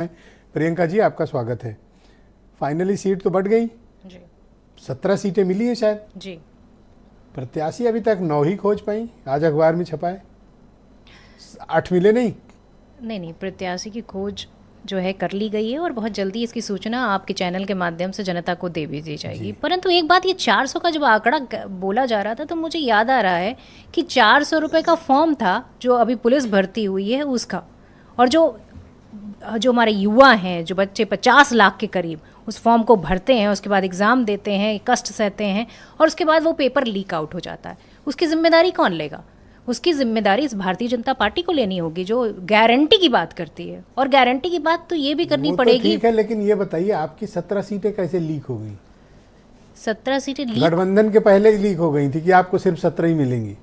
प्रियंका जी, आपका स्वागत है। फाइनली सीट तो बढ़ गई जी। 17 सीटें मिली हैं शायद जी। प्रत्याशी अभी तक 9 ही खोज पाई, आज अखबार में छपा है। 8 मिले नहीं। नहीं, प्रत्याशी की खोज जो है कर ली गई है और बहुत जल्दी इसकी सूचना आपके चैनल के माध्यम से जनता को दे भी दी जाएगी। परंतु एक बात, ये 400 का जब आंकड़ा बोला जा रहा था तो मुझे याद आ रहा है कि 400 रुपये का फॉर्म था जो अभी पुलिस भर्ती हुई है उसका, और जो हमारे युवा हैं, जो बच्चे 50 लाख के करीब उस फॉर्म को भरते हैं, उसके बाद एग्ज़ाम देते हैं, कष्ट सहते हैं और उसके बाद वो पेपर लीक आउट हो जाता है, उसकी जिम्मेदारी कौन लेगा? उसकी जिम्मेदारी इस भारतीय जनता पार्टी को लेनी होगी जो गारंटी की बात करती है। और गारंटी की बात तो ये भी करनी पड़ेगी। ठीक है, लेकिन ये बताइए आपकी 17 सीटें कैसे लीक हो गई? 17 सीटें लीक गठबंधन के पहले ही लीक हो गई थी कि आपको सिर्फ 17 ही मिलेंगी?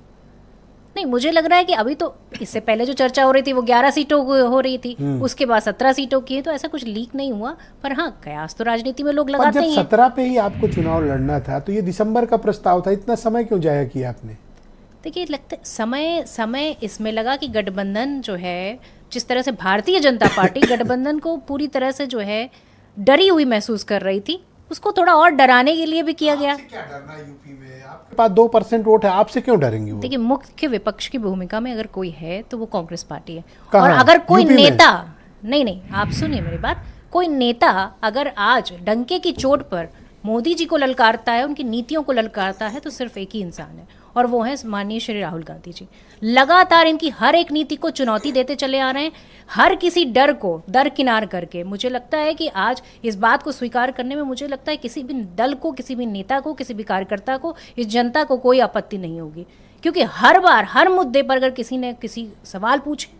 नहीं, मुझे लग रहा है कि अभी तो इससे पहले जो चर्चा हो रही थी वो 11 सीटों हो रही थी, उसके बाद 17 सीटों की है, तो ऐसा कुछ लीक नहीं हुआ। पर हाँ, कयास तो राजनीति में लोग लगाते ही हैं। 17 पे ही आपको चुनाव लड़ना था तो ये दिसंबर का प्रस्ताव था, इतना समय क्यों जाया किया आपने? देखिए, लगता समय इसमें लगा कि गठबंधन जो है, जिस तरह से भारतीय जनता पार्टी गठबंधन को पूरी तरह से जो है डरी हुई महसूस कर रही थी, उसको थोड़ा और डराने के लिए भी किया गया। क्या डरना है यूपी में? आपके पास 2% वोट है, आपसे क्यों डरेंगे वो? देखिए, मुख्य विपक्ष की भूमिका में अगर कोई है तो वो कांग्रेस पार्टी है। कहाँ? और अगर कोई यूपी में? नेता नहीं, आप सुनिए मेरी बात, कोई नेता अगर आज डंके की चोट पर मोदी जी को ललकारता है, उनकी नीतियों को ललकारता है, तो सिर्फ एक ही इंसान है और वो है माननीय श्री राहुल गांधी जी। लगातार इनकी हर एक नीति को चुनौती देते चले आ रहे हैं, हर किसी डर को दरकिनार करके। मुझे लगता है कि आज इस बात को स्वीकार करने में मुझे लगता है किसी भी दल को, किसी भी नेता को, किसी भी कार्यकर्ता को, इस जनता को कोई आपत्ति नहीं होगी, क्योंकि हर बार हर मुद्दे पर अगर किसी ने किसी सवाल पूछे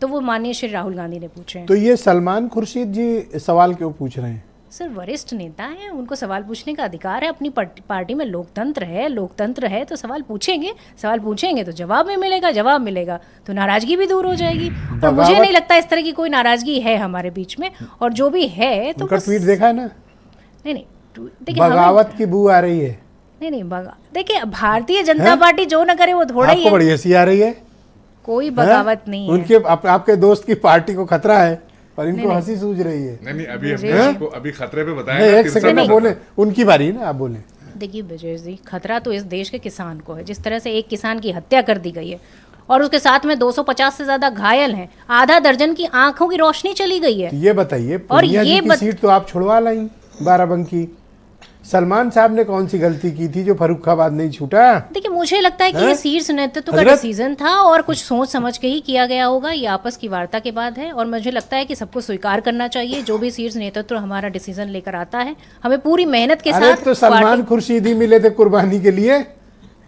तो वो माननीय श्री राहुल गांधी ने पूछे हैं। तो ये सलमान खुर्शीद जी सवाल क्यों पूछ रहे हैं? सर, वरिष्ठ नेता हैं, उनको सवाल पूछने का अधिकार है। अपनी पार्टी में लोकतंत्र है तो सवाल पूछेंगे तो जवाब भी मिलेगा, जवाब मिलेगा तो नाराजगी भी दूर हो जाएगी। और मुझे नहीं लगता इस तरह की कोई नाराजगी है हमारे बीच में, और जो भी है तो ट्वीट देखा है ना? नहीं, देखिए, बगावत की बू आ रही है। नहीं, देखिए, भारतीय जनता पार्टी जो न करे वो थोड़ा ही है। बड़ी हंसी आ रही है। कोई बगावत नहीं है। उनके आपके दोस्त की पार्टी को खतरा है और इनको हंसी सूझ रही है। नहीं, अभी खतरे पे बताया। एक सेकंड में बोले, उनकी बारी है ना, आप बोले। देखिए विजय जी, खतरा तो इस देश के किसान को है। जिस तरह से एक किसान की हत्या कर दी गई है और उसके साथ में 250 से ज्यादा घायल हैं, आधा दर्जन की आंखों की रोशनी चली गई है। ये बताइए, पूर्णिया जी की सीट तो आप छुड़वा लाई, बाराबंकी। सलमान साहब ने कौन सी गलती की थी जो फर्रुखाबाद नहीं छूटा? देखिए, मुझे लगता है कि ये शीर्ष नेतृत्व का डिसीजन था और कुछ सोच समझ के ही किया गया होगा। ये आपस की वार्ता के बाद है और मुझे लगता है कि सबको स्वीकार करना चाहिए। जो भी शीर्ष नेतृत्व हमारा डिसीजन लेकर आता है, हमें पूरी मेहनत के साथ। तो सलमान खुर्शीद ही मिले थे कुर्बानी के लिए।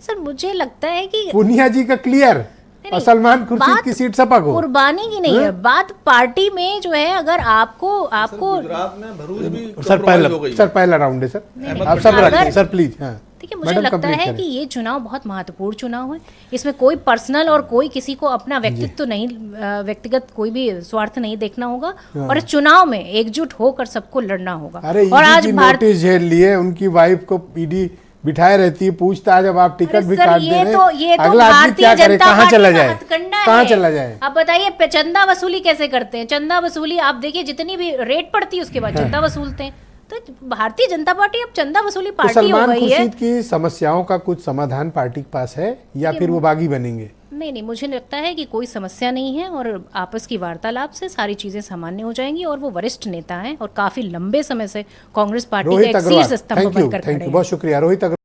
सर, मुझे लगता है कि पूर्णिया जी का क्लियर और सलमान खुर्शीद की सीट सपा को। कुर्बानी की नहीं है बात, पार्टी में जो है, अगर आपको गुजरात में भरूच भी सर पहला राउंड है सर, आप सब रखें सर प्लीज। हाँ, देखिए, मुझे लगता है कि ये चुनाव बहुत महत्वपूर्ण चुनाव है। इसमें कोई पर्सनल और कोई किसी को अपना व्यक्तित्व नहीं, व्यक्तिगत कोई भी स्वार्थ नहीं देखना होगा और इस चुनाव में एकजुट होकर सबको लड़ना होगा। और आज नोटिस झेल लिए, उनकी वाइफ को ईडी बिठाए रहती है, पूछताछ। जब आप टिकट भी काट दे रहे हैं, अगला आदमी क्या करे, कहाँ चला जाए, कहाँ चला जाए? आप बताइए, चंदा वसूली कैसे करते हैं? चंदा वसूली आप देखिए, जितनी भी रेट पड़ती है उसके बाद चंदा वसूलते हैं। तो भारतीय जनता पार्टी अब चंदा वसूली पार्टी हो गई है। सलमान खुर्शीद की समस्याओं का कुछ समाधान पार्टी के पास है या फिर वो बागी बनेंगे? नहीं, मुझे लगता है कि कोई समस्या नहीं है और आपस की वार्तालाप से सारी चीजें सामान्य हो जाएंगी। और वो वरिष्ठ नेता हैं और काफी लंबे समय से कांग्रेस पार्टी के एक शीर्ष स्तंभ बनकर खड़े हैं। बहुत शुक्रिया रोहित।